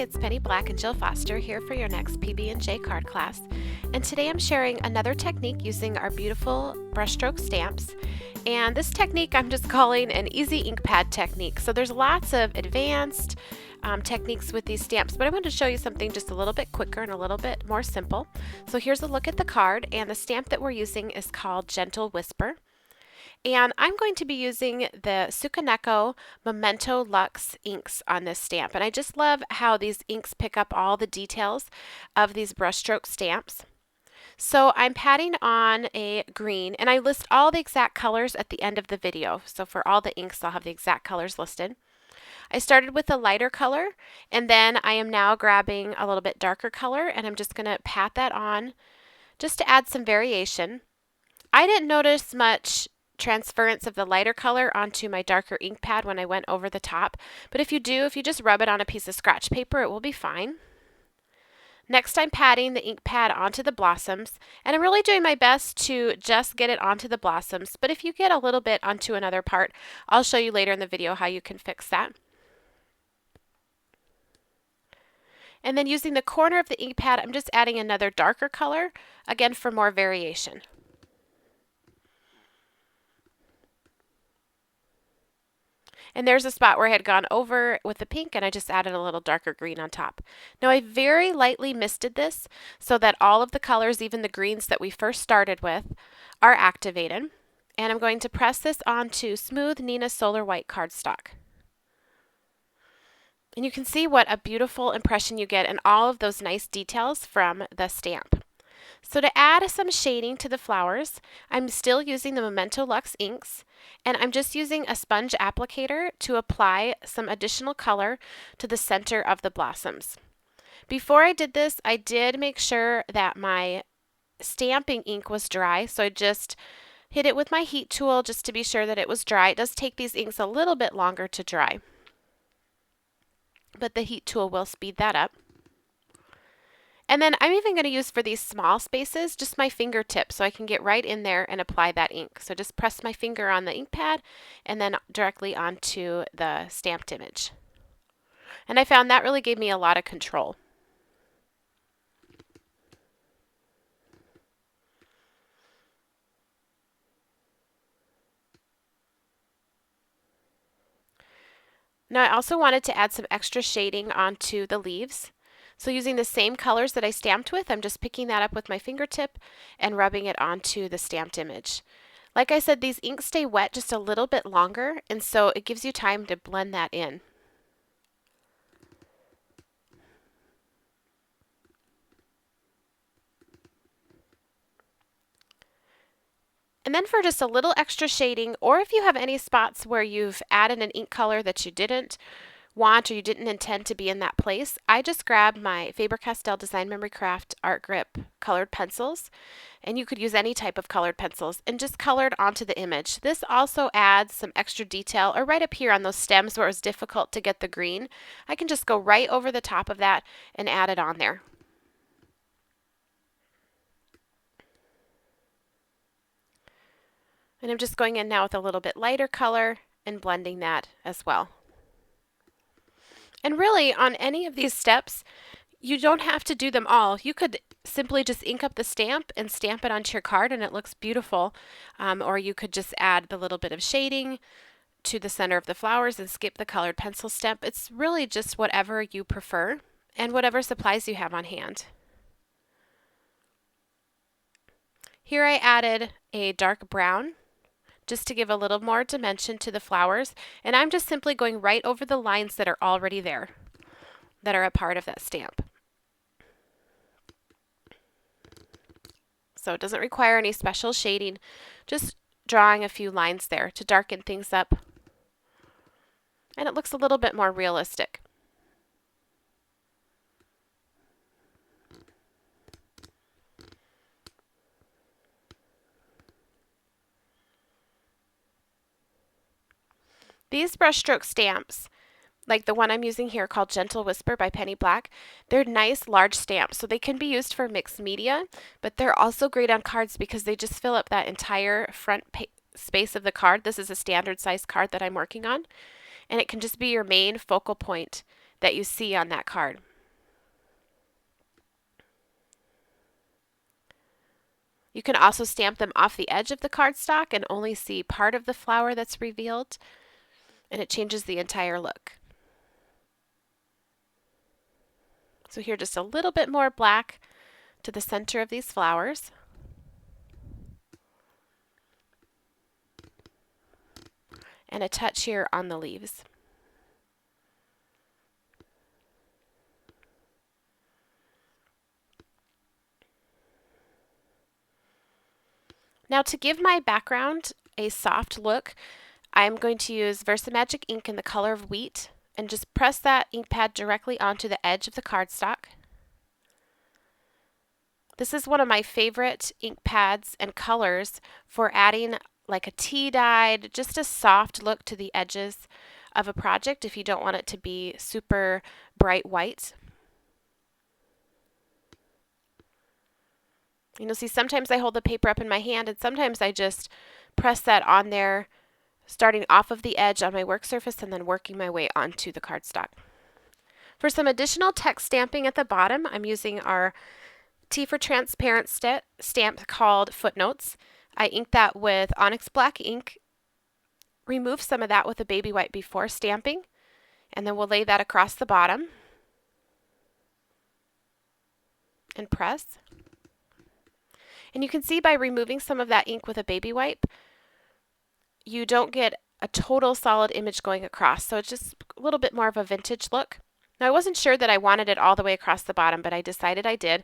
it's Penny Black and Jill Foster here for your next PB&J card class. And today I'm sharing another technique using our beautiful brushstroke stamps. And this technique I'm just calling an easy ink pad technique. So there's lots of advanced techniques with these stamps, but I wanted to show you something just a little bit quicker and a little bit more simple. So here's a look at the card, and the stamp that we're using is called Gentle Whisper. And I'm going to be using the Sukaneko Memento Luxe inks on this stamp. And I just love how these inks pick up all the details of these brushstroke stamps. So I'm patting on a green, and I list all the exact colors at the end of the video. So for all the inks, I'll have the exact colors listed. I started with a lighter color, and then I am now grabbing a little bit darker color, and I'm just going to pat that on just to add some variation. I didn't notice much transference of the lighter color onto my darker ink pad when I went over the top, but if you just rub it on a piece of scratch paper, it will be fine. Next, I'm patting the ink pad onto the blossoms, and I'm really doing my best to just get it onto the blossoms, but if you get a little bit onto another part, I'll show you later in the video how you can fix that. And then using the corner of the ink pad, I'm just adding another darker color, again for more variation. And there's a spot where I had gone over with the pink, and I just added a little darker green on top. Now I very lightly misted this so that all of the colors, even the greens that we first started with, are activated. And I'm going to press this onto smooth Nina Solar White cardstock. And you can see what a beautiful impression you get and all of those nice details from the stamp. So to add some shading to the flowers, I'm still using the Memento Luxe inks, and I'm just using a sponge applicator to apply some additional color to the center of the blossoms. Before I did this, I did make sure that my stamping ink was dry, so I just hit it with my heat tool just to be sure that it was dry. It does take these inks a little bit longer to dry, but the heat tool will speed that up. And then I'm even going to use for these small spaces just my fingertip so I can get right in there and apply that ink. So just press my finger on the ink pad and then directly onto the stamped image. And I found that really gave me a lot of control. Now I also wanted to add some extra shading onto the leaves. So using the same colors that I stamped with, I'm just picking that up with my fingertip and rubbing it onto the stamped image. Like I said, these inks stay wet just a little bit longer, and so it gives you time to blend that in. And then for just a little extra shading, or if you have any spots where you've added an ink color that you didn't want or you didn't intend to be in that place, I just grabbed my Faber-Castell Design Memory Craft Art Grip colored pencils, and you could use any type of colored pencils, and just colored onto the image. This also adds some extra detail, or right up here on those stems where it was difficult to get the green, I can just go right over the top of that and add it on there. And I'm just going in now with a little bit lighter color and blending that as well. And really, on any of these steps, you don't have to do them all. You could simply just ink up the stamp and stamp it onto your card and it looks beautiful. Or you could just add the little bit of shading to the center of the flowers and skip the colored pencil step. It's really just whatever you prefer and whatever supplies you have on hand. Here I added a dark brown just to give a little more dimension to the flowers, and I'm just simply going right over the lines that are already there, that are a part of that stamp. So it doesn't require any special shading, just drawing a few lines there to darken things up, and it looks a little bit more realistic. These brushstroke stamps, like the one I'm using here called Gentle Whisper by Penny Black, they're nice large stamps, so they can be used for mixed media, but they're also great on cards because they just fill up that entire front space of the card. This is a standard size card that I'm working on, and it can just be your main focal point that you see on that card. You can also stamp them off the edge of the cardstock and only see part of the flower that's revealed, and it changes the entire look. So here, just a little bit more black to the center of these flowers. And a touch here on the leaves. Now, to give my background a soft look, I'm going to use Versamagic ink in the color of wheat and just press that ink pad directly onto the edge of the cardstock. This is one of my favorite ink pads and colors for adding like a tea dyed, just a soft look to the edges of a project if you don't want it to be super bright white. You'll see sometimes I hold the paper up in my hand and sometimes I just press that on there, starting off of the edge on my work surface and then working my way onto the cardstock. For some additional text stamping at the bottom, I'm using our T for Transparent stamp called Footnotes. I inked that with Onyx Black ink, remove some of that with a baby wipe before stamping, and then we'll lay that across the bottom and press. And you can see by removing some of that ink with a baby wipe, you don't get a total solid image going across, so it's just a little bit more of a vintage look. Now, I wasn't sure that I wanted it all the way across the bottom, but I decided I did,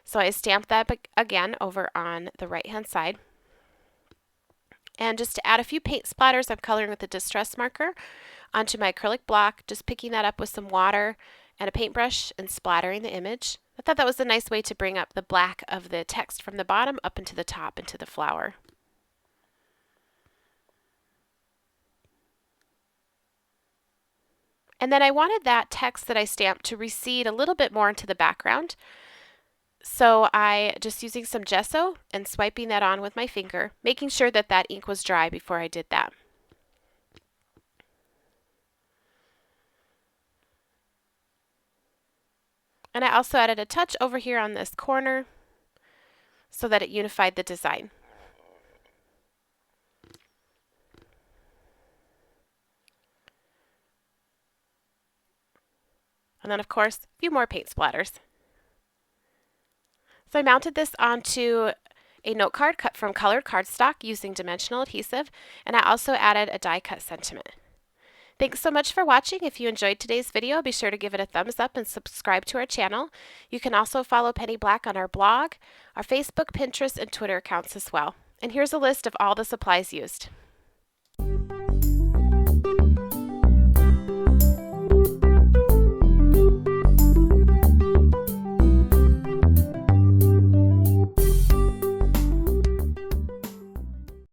so I stamped that again over on the right hand side. And just to add a few paint splatters, I'm coloring with a distress marker onto my acrylic block, just picking that up with some water and a paintbrush and splattering the image. I thought that was a nice way to bring up the black of the text from the bottom up into the top, into the flower. And then I wanted that text that I stamped to recede a little bit more into the background. So I just using some gesso and swiping that on with my finger, making sure that that ink was dry before I did that. And I also added a touch over here on this corner so that it unified the design. And then, of course, a few more paint splatters. So I mounted this onto a note card cut from colored cardstock using dimensional adhesive, and I also added a die cut sentiment. Thanks so much for watching. If you enjoyed today's video, be sure to give it a thumbs up and subscribe to our channel. You can also follow Penny Black on our blog, our Facebook, Pinterest, and Twitter accounts as well. And here's a list of all the supplies used.